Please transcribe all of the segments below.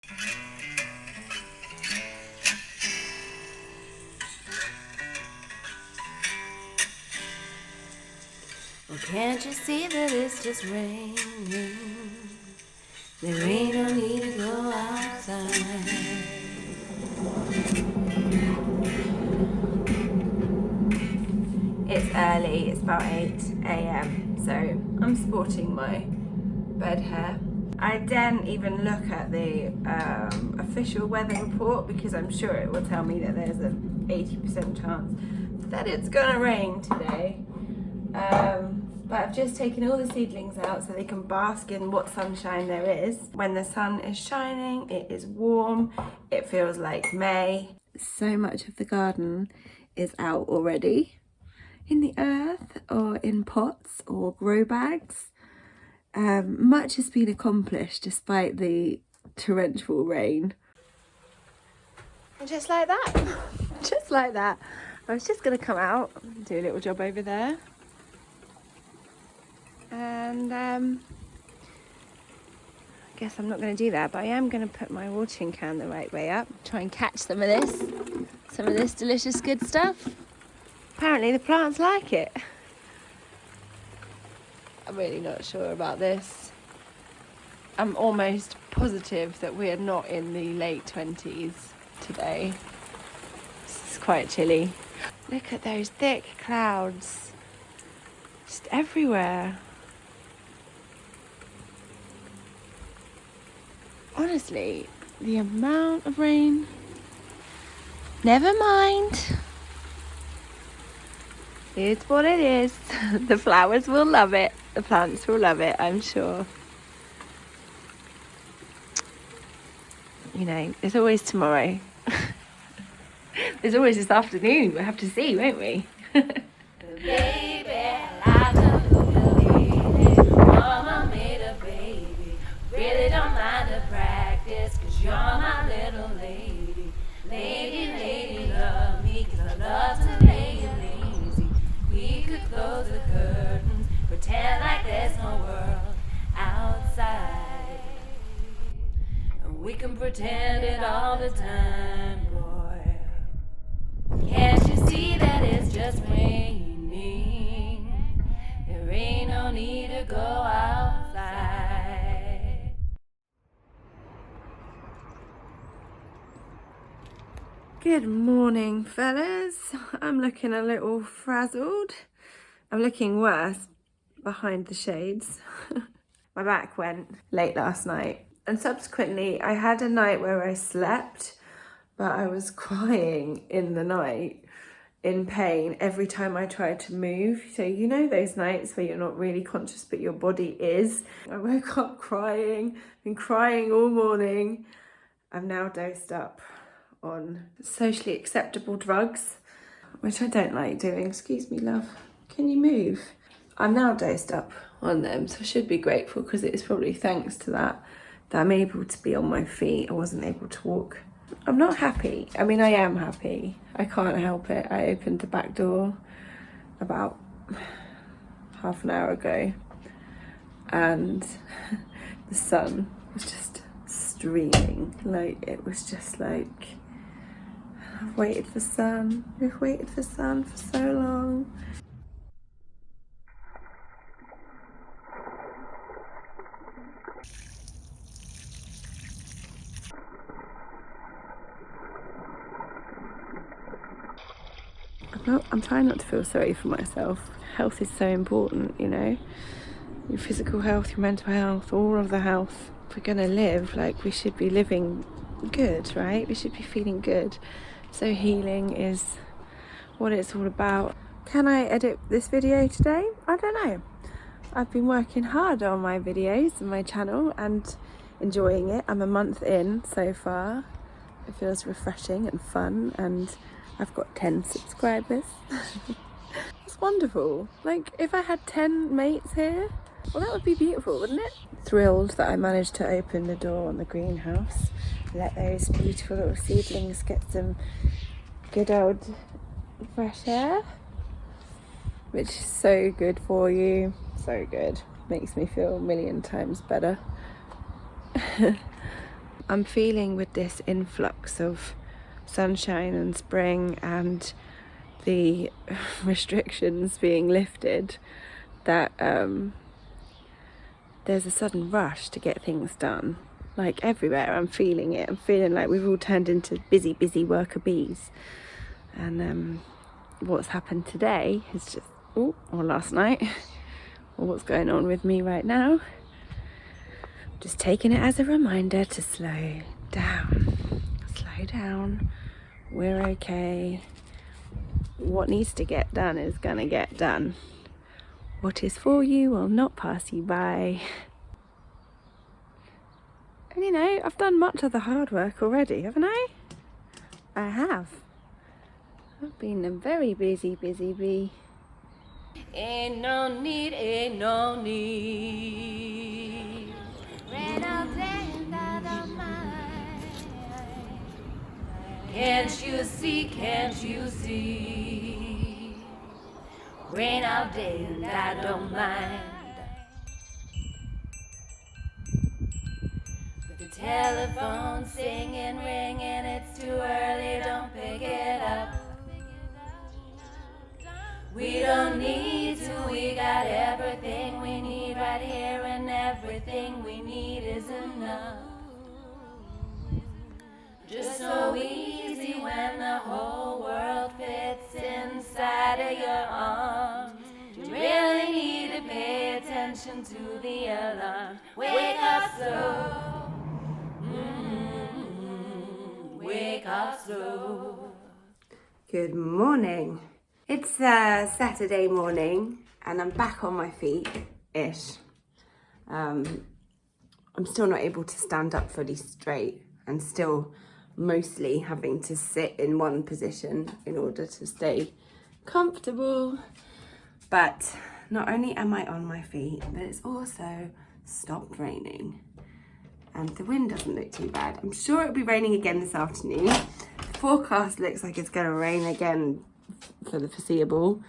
Well, can't you see that it's just raining? There ain't no need to go outside. It's early, it's about 8 AM, so I'm sporting my bed hair. I didn't even look at the official weather report because I'm sure it will tell me that there's an 80% chance that it's gonna rain today. But I've just taken all the seedlings out so they can bask in what sunshine there is. When the sun is shining, it is warm, it feels like May. So much of the garden is out already in the earth or in pots or grow bags. Much has been accomplished despite the torrential rain. And just like that, just like that. I was just gonna come out and do a little job over there. And I guess I'm not going to do that, but I am going to put my watering can the right way up, try and catch some of this delicious good stuff. Apparently the plants like it. I'm really not sure about this. I'm almost positive that we are not in the late 20s today. It's quite chilly. Look at those thick clouds just everywhere. Honestly, the amount of rain. Never mind. It's what it is. The flowers will love it. The plants will love it, I'm sure. You know, there's always tomorrow. There's always this afternoon. We'll have to see, won't we? Baby, I love you, baby. Mama made a baby. Really don't mind the practice, 'cause you're my little lady. Lady, love me, 'cause I love to lay you lazy. We could close the curtains, pretend like there's no world outside. And we can pretend it all the time, boy. Can't you see that it's just raining? There ain't no need to go outside. Good morning, fellas. I'm looking a little frazzled. I'm looking worse behind the shades. My back went late last night, and subsequently I had a night where I slept, but I was crying in the night in pain every time I tried to move. So you know those nights where you're not really conscious but your body is. I woke up crying, been crying all morning. I'm now dosed up on socially acceptable drugs, which I don't like doing. Excuse me, love. Can you move? I'm now dosed up on them, so I should be grateful, because it is probably thanks to that I'm able to be on my feet. I wasn't able to walk. I'm not happy. I mean, I am happy. I can't help it. I opened the back door about half an hour ago, and the sun was just streaming. Like, it was just like, I've waited for sun. We've waited for sun for so long. I'm trying not to feel sorry for myself. Health is so important, you know. Your physical health, your mental health, all of the health. If we're gonna live, like, we should be living good, right? We should be feeling good. So healing is what it's all about. Can I edit this video today? I don't know. I've been working hard on my videos and my channel and enjoying it. I'm a month in so far. It feels refreshing and fun, and I've got 10 subscribers. It's wonderful. Like, if I had 10 mates here, well, that would be beautiful, wouldn't it? Thrilled that I managed to open the door on the greenhouse, let those beautiful little seedlings get some good old fresh air, which is so good for you. So good. Makes me feel a million times better. I'm feeling with this influx of sunshine and spring and the restrictions being lifted that there's a sudden rush to get things done. Like everywhere, I'm feeling it. I'm feeling like we've all turned into busy worker bees. And what's happened today is just, or last night, or what's going on with me right now, just taking it as a reminder to slow down. Slow down. We're okay. What needs to get done is gonna get done. What is for you will not pass you by. And you know, I've done much of the hard work already, haven't I? I have. I've been a very busy bee. Ain't no need. Rain all day and I don't mind. Can't you see? Rain all day and I don't mind. Telephone singing, ringing, it's too early, don't pick it up. We don't need to, we got everything we need right here, and everything we need is enough. Just so easy when the whole world fits inside of your arms. You really need to pay attention to the alarm. Wake up slow. Wake up slow. Good morning. It's Saturday morning and I'm back on my feet-ish. I'm still not able to stand up fully straight and still mostly having to sit in one position in order to stay comfortable. But not only am I on my feet, but it's also stopped raining. And the wind doesn't look too bad. I'm sure it'll be raining again this afternoon. The forecast looks like it's going to rain again for the foreseeable.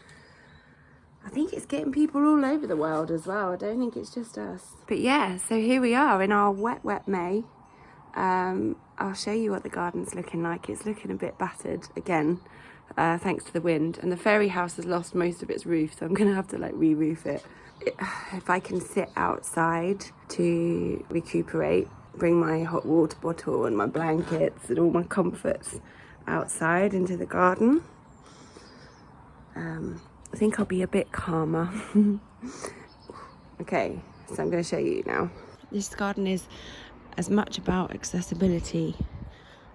I think it's getting people all over the world as well. I don't think it's just us. But yeah, so here we are in our wet May. I'll show you what the garden's looking like. It's looking a bit battered again, thanks to the wind. And the fairy house has lost most of its roof, so I'm going to have to like re-roof it. If I can sit outside to recuperate, bring my hot water bottle and my blankets and all my comforts outside into the garden, I think I'll be a bit calmer. Okay, so I'm going to show you now. This garden is as much about accessibility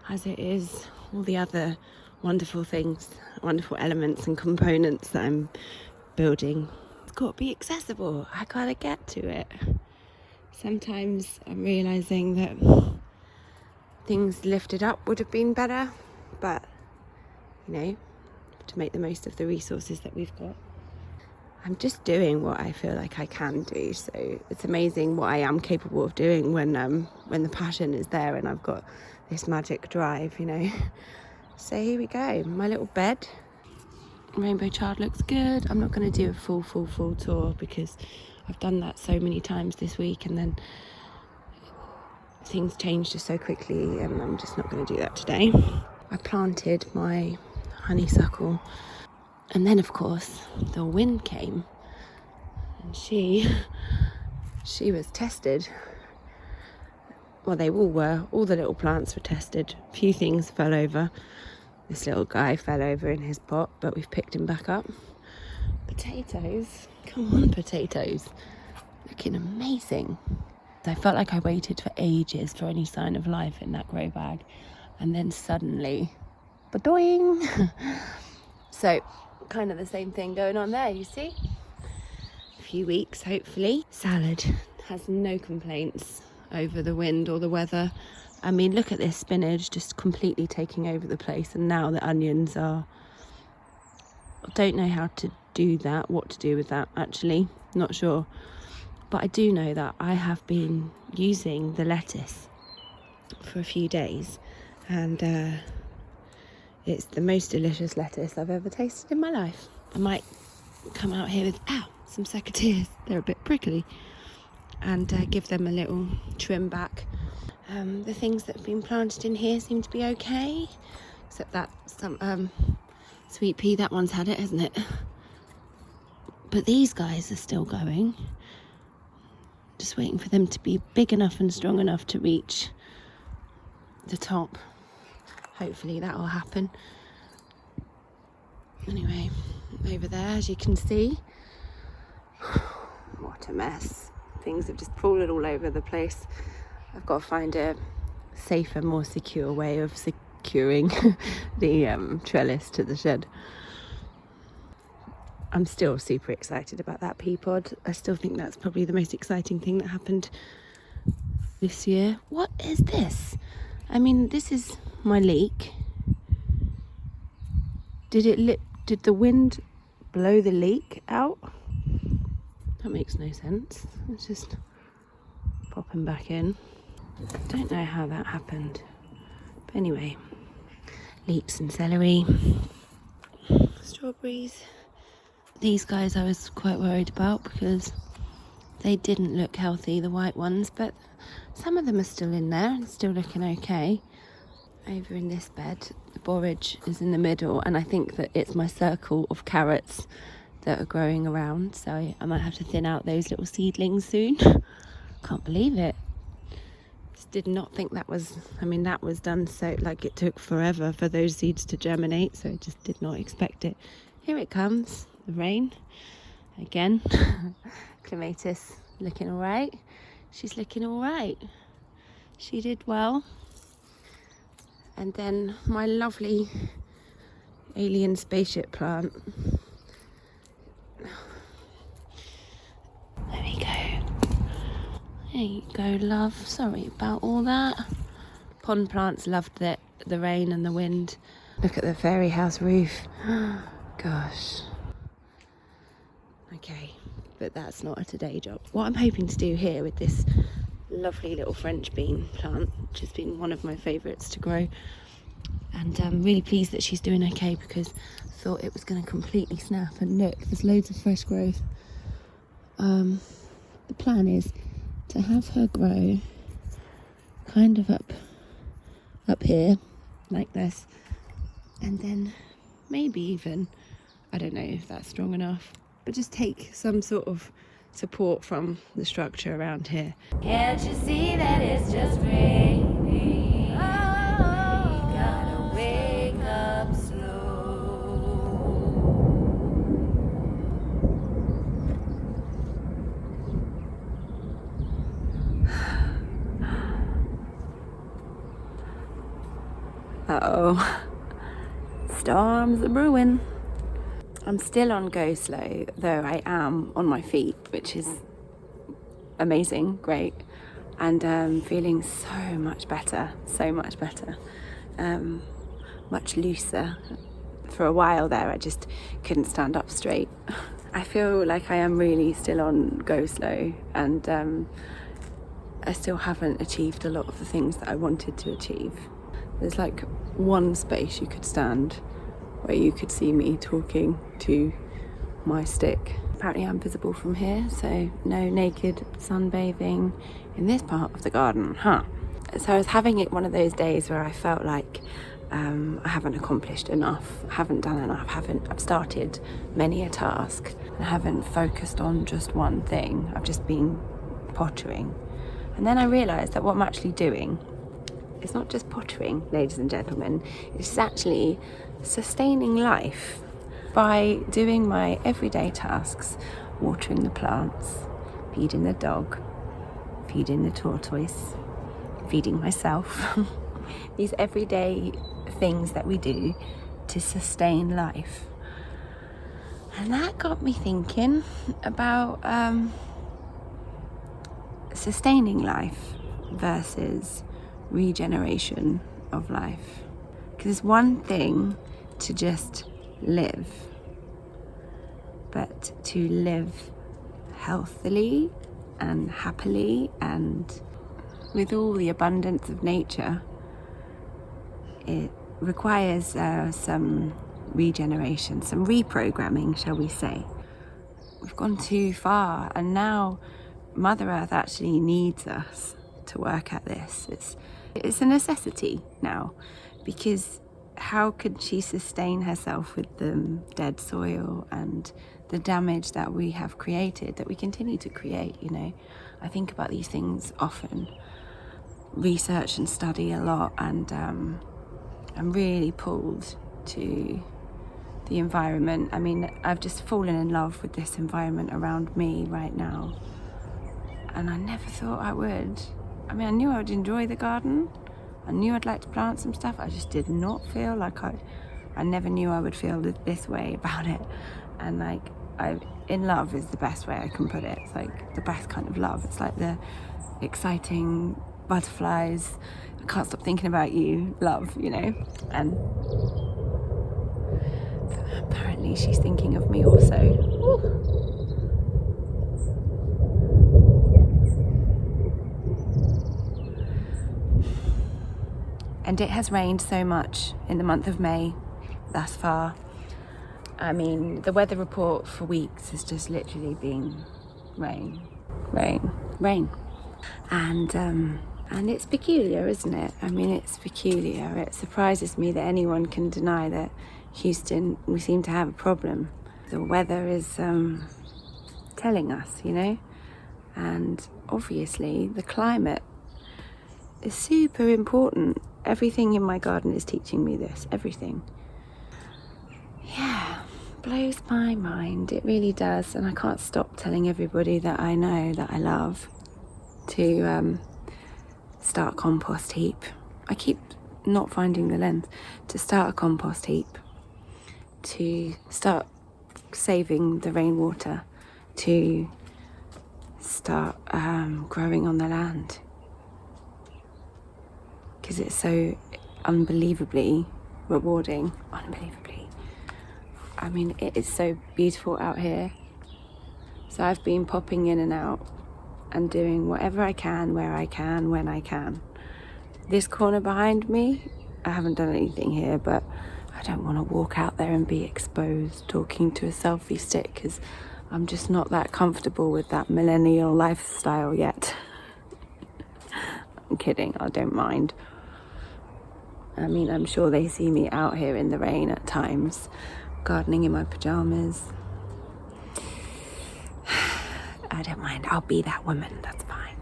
as it is all the other wonderful things, wonderful elements and components that I'm building. Got to be accessible. I gotta get to it. Sometimes I'm realizing that things lifted up would have been better, but you know, to make the most of the resources that we've got. I'm just doing what I feel like I can do, so it's amazing what I am capable of doing when the passion is there and I've got this magic drive, you know. So here we go, my little bed. Rainbow Child looks good. I'm not going to do a full tour because I've done that so many times this week and then things change just so quickly and I'm just not going to do that today. I planted my honeysuckle and then of course the wind came and she was tested. Well, they all were. All the little plants were tested. A few things fell over. This little guy fell over in his pot, but we've picked him back up. Potatoes, come on potatoes, looking amazing. I felt like I waited for ages for any sign of life in that grow bag, and then suddenly, ba-doing! So, kind of the same thing going on there, you see? A few weeks, hopefully. Salad has no complaints over the wind or the weather. I mean, look at this spinach just completely taking over the place, and now the onions are... I don't know how to do that, what to do with that, actually. Not sure. But I do know that I have been using the lettuce for a few days, and it's the most delicious lettuce I've ever tasted in my life. I might come out here with, some secateurs. They're a bit prickly. And give them a little trim back The things that have been planted in here seem to be okay, except that some sweet pea, that one's had it, hasn't it? But these guys are still going. Just waiting for them to be big enough and strong enough to reach the top. Hopefully that will happen. Anyway, over there, as you can see, what a mess. Things have just fallen all over the place. I've got to find a safer, more secure way of securing the trellis to the shed. I'm still super excited about that pea pod. I still think that's probably the most exciting thing that happened this year. What is this? I mean, this is my leek. Did the wind blow the leek out? That makes no sense. Let's just pop him back in. Don't know how that happened. But anyway, leeks and celery, strawberries. These guys I was quite worried about because they didn't look healthy, the white ones, but some of them are still in there and still looking okay. Over in this bed, the borage is in the middle, and I think that it's my circle of carrots that are growing around, so I might have to thin out those little seedlings soon. Can't believe it. Just did not think that was, I mean, that was done so, like, it took forever for those seeds to germinate, so I just did not expect it. Here it comes, the rain again. Clematis looking all right. She's looking all right. She did well. And then my lovely alien spaceship plant. There we go. There you go, love. Sorry about all that. Pond plants loved the rain and the wind. Look at the fairy house roof. Gosh. Okay, but that's not a today job. What I'm hoping to do here with this lovely little French bean plant, which has been one of my favourites to grow, and I'm really pleased that she's doing okay because I thought it was going to completely snap, and look, there's loads of fresh growth. The plan is to have her grow kind of up here like this, and then maybe even, I don't know if that's strong enough, but just take some sort of support from the structure around here. Can't you see that it's just raining? Oh, gotta wake up slow. Uh-oh. Storms are brewing. I'm still on go slow, though I am on my feet, which is amazing, great, and feeling so much better, much looser. For a while there, I just couldn't stand up straight. I feel like I am really still on go slow, and I still haven't achieved a lot of the things that I wanted to achieve. There's like one space you could stand where you could see me talking to my stick. Apparently I'm visible from here, so no naked sunbathing in this part of the garden, huh? So I was having it one of those days where I felt like I haven't accomplished enough, I haven't done enough, I've started many a task, and I haven't focused on just one thing. I've just been pottering. And then I realised that what I'm actually doing is not just pottering, ladies and gentlemen, it's actually sustaining life by doing my everyday tasks, watering the plants, feeding the dog, feeding the tortoise, feeding myself. These everyday things that we do to sustain life. And that got me thinking about sustaining life versus regeneration of life. Because it's one thing to just live, but to live healthily and happily and with all the abundance of nature, it requires some regeneration, some reprogramming, shall we say. We've gone too far, and now Mother Earth actually needs us to work at this. It's a necessity now, because how could she sustain herself with the dead soil and the damage that we have created, that we continue to create, you know? I think about these things often, research and study a lot, and I'm really pulled to the environment. I mean, I've just fallen in love with this environment around me right now, and I never thought I would. I mean, I knew I would enjoy the garden. I knew I'd like to plant some stuff. I just did not feel like I never knew I would feel this way about it. And like, in love is the best way I can put it. It's like the best kind of love. It's like the exciting butterflies, I can't stop thinking about you love, you know? And apparently she's thinking of me also. Ooh. And it has rained so much in the month of May thus far. I mean, the weather report for weeks has just literally been rain. And it's peculiar, isn't it? I mean, it's peculiar. It surprises me that anyone can deny that Houston, we seem to have a problem. The weather is telling us, you know? And obviously the climate is super important. Everything in my garden is teaching me this, everything. Yeah, blows my mind, it really does. And I can't stop telling everybody that I know, that I love, to start a compost heap. I keep not finding the lens. To start a compost heap, to start saving the rainwater, to start growing on the land, because it's so unbelievably rewarding. I mean, it is so beautiful out here. So I've been popping in and out and doing whatever I can, where I can, when I can. This corner behind me, I haven't done anything here, but I don't want to walk out there and be exposed talking to a selfie stick, because I'm just not that comfortable with that millennial lifestyle yet. I'm kidding, I don't mind. I mean, I'm sure they see me out here in the rain at times, gardening in my pajamas. I don't mind, I'll be that woman, that's fine.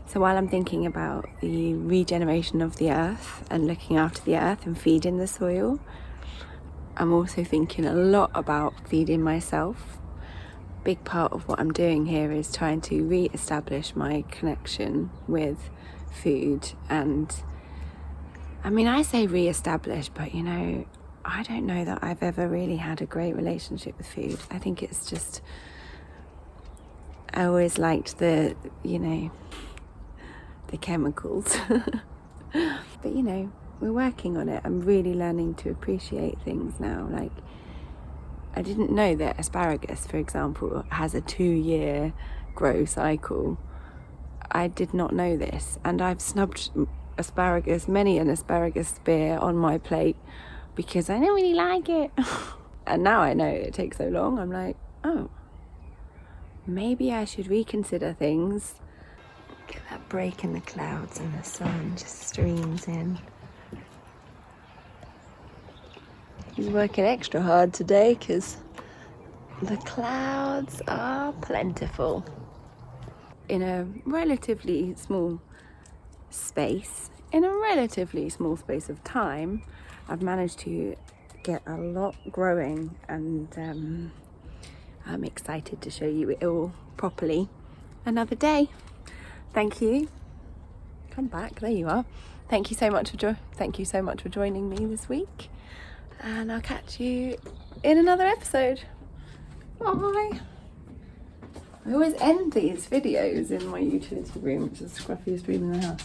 So while I'm thinking about the regeneration of the earth and looking after the earth and feeding the soil, I'm also thinking a lot about feeding myself. Big part of what I'm doing here is trying to re-establish my connection with food. And I mean, I say re-establish, but you know, I don't know that I've ever really had a great relationship with food. I think it's just, I always liked the, you know, the chemicals. But you know, we're working on it. I'm really learning to appreciate things now. Like, I didn't know that asparagus, for example, has a 2-year grow cycle. I did not know this, and I've snubbed asparagus, many an asparagus spear on my plate, because I don't really like it. And now I know it takes so long, I'm like, oh, maybe I should reconsider things. Get that break in the clouds and the sun just streams in. He's working extra hard today because the clouds are plentiful. In a relatively small space, of time, I've managed to get a lot growing, and I'm excited to show you it all properly another day. Thank you. Come back, there you are. Thank you so much for joining me this week, and I'll catch you in another episode. Bye. I always end these videos in my utility room, which is the scruffiest room in the house.